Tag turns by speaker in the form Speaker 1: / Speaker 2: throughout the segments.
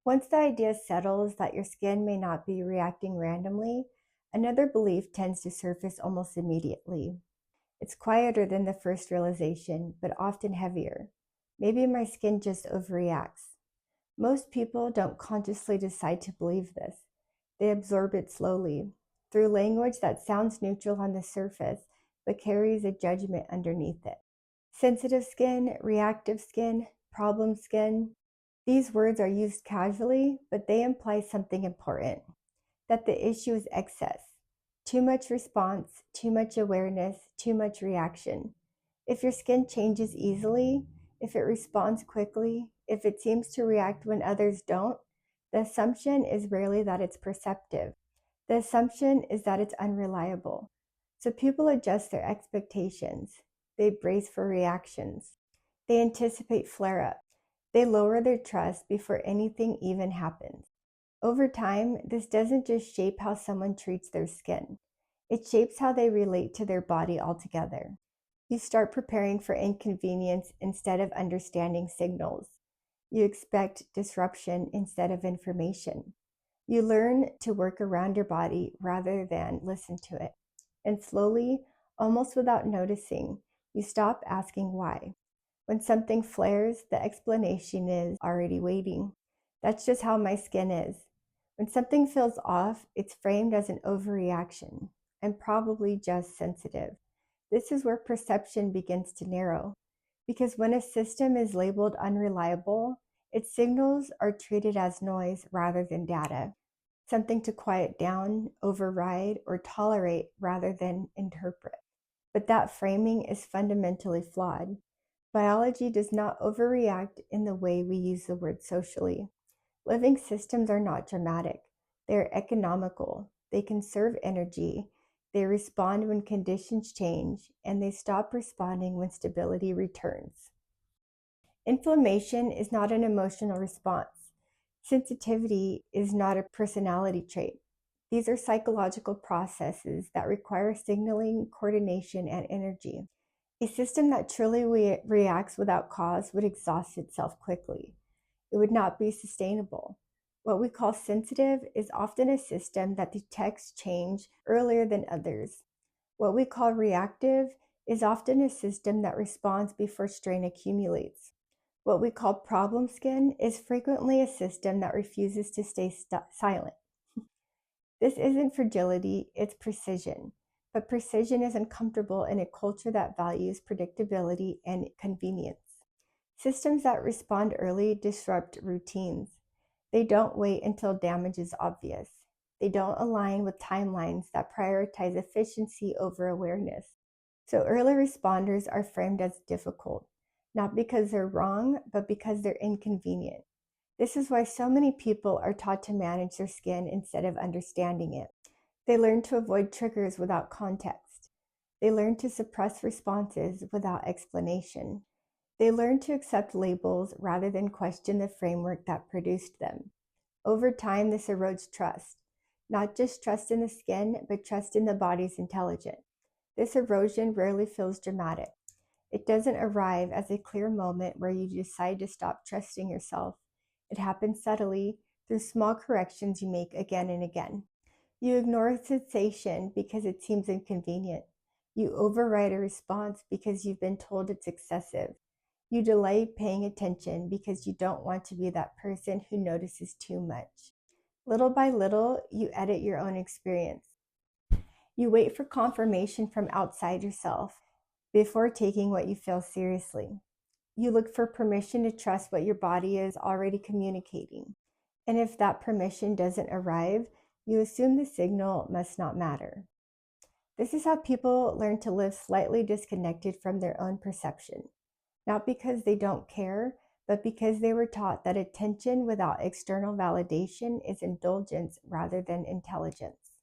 Speaker 1: Once the idea settles that your skin may not be reacting randomly, another belief tends to surface almost immediately. It's quieter than the first realization, but often heavier. Maybe my skin just overreacts. Most people don't consciously decide to believe this. They absorb it slowly, through language that sounds neutral on the surface, but carries a judgment underneath it. Sensitive skin, reactive skin, problem skin. These words are used casually, but they imply something important, that the issue is excess. Too much response, too much awareness, too much reaction. If your skin changes easily, if it responds quickly, if it seems to react when others don't, the assumption is rarely that it's perceptive. The assumption is that it's unreliable. So people adjust their expectations. They brace for reactions. They anticipate flare-up. They lower their trust before anything even happens. Over time, this doesn't just shape how someone treats their skin. It shapes how they relate to their body altogether. You start preparing for inconvenience instead of understanding signals. You expect disruption instead of information. You learn to work around your body rather than listen to it. And slowly, almost without noticing, you stop asking why. When something flares, the explanation is already waiting. That's just how my skin is. When something feels off, it's framed as an overreaction. I'm probably just sensitive. This is where perception begins to narrow. Because when a system is labeled unreliable, its signals are treated as noise rather than data. Something to quiet down, override, or tolerate rather than interpret. But that framing is fundamentally flawed. Biology does not overreact in the way we use the word socially. Living systems are not dramatic. They are economical. They conserve energy. They respond when conditions change, and they stop responding when stability returns. Inflammation is not an emotional response. Sensitivity is not a personality trait. These are psychological processes that require signaling, coordination, and energy. A system that truly reacts without cause would exhaust itself quickly. It would not be sustainable. What we call sensitive is often a system that detects change earlier than others. What we call reactive is often a system that responds before strain accumulates. What we call problem skin is frequently a system that refuses to stay silent. This isn't fragility, it's precision. But precision is uncomfortable in a culture that values predictability and convenience. Systems that respond early disrupt routines. They don't wait until damage is obvious. They don't align with timelines that prioritize efficiency over awareness. So early responders are framed as difficult, not because they're wrong, but because they're inconvenient. This is why so many people are taught to manage their skin instead of understanding it. They learn to avoid triggers without context. They learn to suppress responses without explanation. They learn to accept labels rather than question the framework that produced them. Over time, this erodes trust. Not just trust in the skin, but trust in the body's intelligence. This erosion rarely feels dramatic. It doesn't arrive as a clear moment where you decide to stop trusting yourself. It happens subtly through small corrections you make again and again. You ignore a sensation because it seems inconvenient. You override a response because you've been told it's excessive. You delay paying attention because you don't want to be that person who notices too much. Little by little, you edit your own experience. You wait for confirmation from outside yourself before taking what you feel seriously. You look for permission to trust what your body is already communicating. And if that permission doesn't arrive, you assume the signal must not matter. This is how people learn to live slightly disconnected from their own perception. Not because they don't care, but because they were taught that attention without external validation is indulgence rather than intelligence.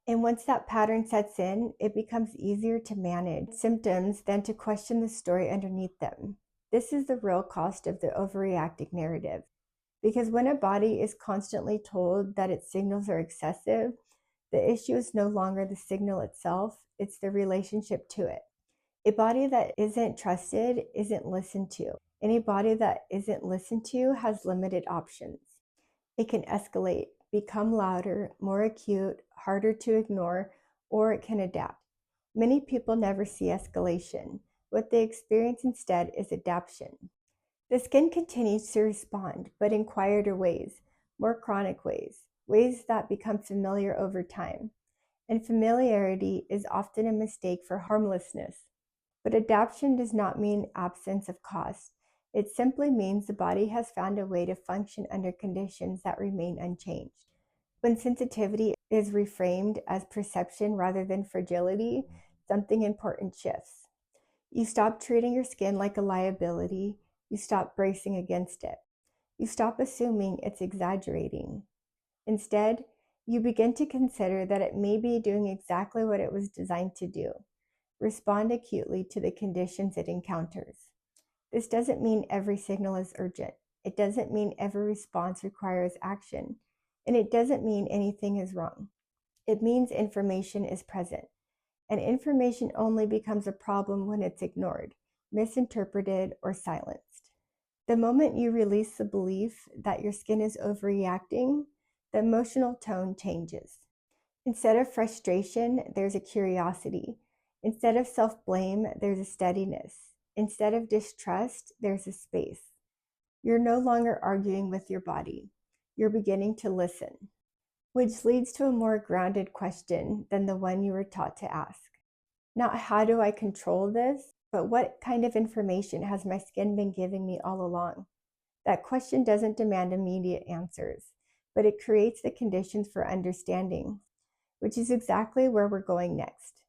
Speaker 1: And once that pattern sets in, it becomes easier to manage symptoms than to question the story underneath them. This is the real cost of the overreacting narrative. Because when a body is constantly told that its signals are excessive, the issue is no longer the signal itself, it's the relationship to it. A body that isn't trusted isn't listened to. Any body that isn't listened to has limited options. It can escalate, become louder, more acute, harder to ignore, or it can adapt. Many people never see escalation. What they experience instead is adaptation. The skin continues to respond, but in quieter ways, more chronic ways, ways that become familiar over time. And familiarity is often a mistake for harmlessness. But adaptation does not mean absence of cost. It simply means the body has found a way to function under conditions that remain unchanged. When sensitivity is reframed as perception rather than fragility, something important shifts. You stop treating your skin like a liability. You stop bracing against it. You stop assuming it's exaggerating. Instead, you begin to consider that it may be doing exactly what it was designed to do: respond acutely to the conditions it encounters. This doesn't mean every signal is urgent. It doesn't mean every response requires action. And it doesn't mean anything is wrong. It means information is present. And information only becomes a problem when it's ignored, misinterpreted, or silenced. The moment you release the belief that your skin is overreacting, the emotional tone changes. Instead of frustration, there's a curiosity. Instead of self-blame, there's a steadiness. Instead of distrust, there's a space. You're no longer arguing with your body. You're beginning to listen, which leads to a more grounded question than the one you were taught to ask. Not how do I control this, but what kind of information has my skin been giving me all along? That question doesn't demand immediate answers, but it creates the conditions for understanding, which is exactly where we're going next.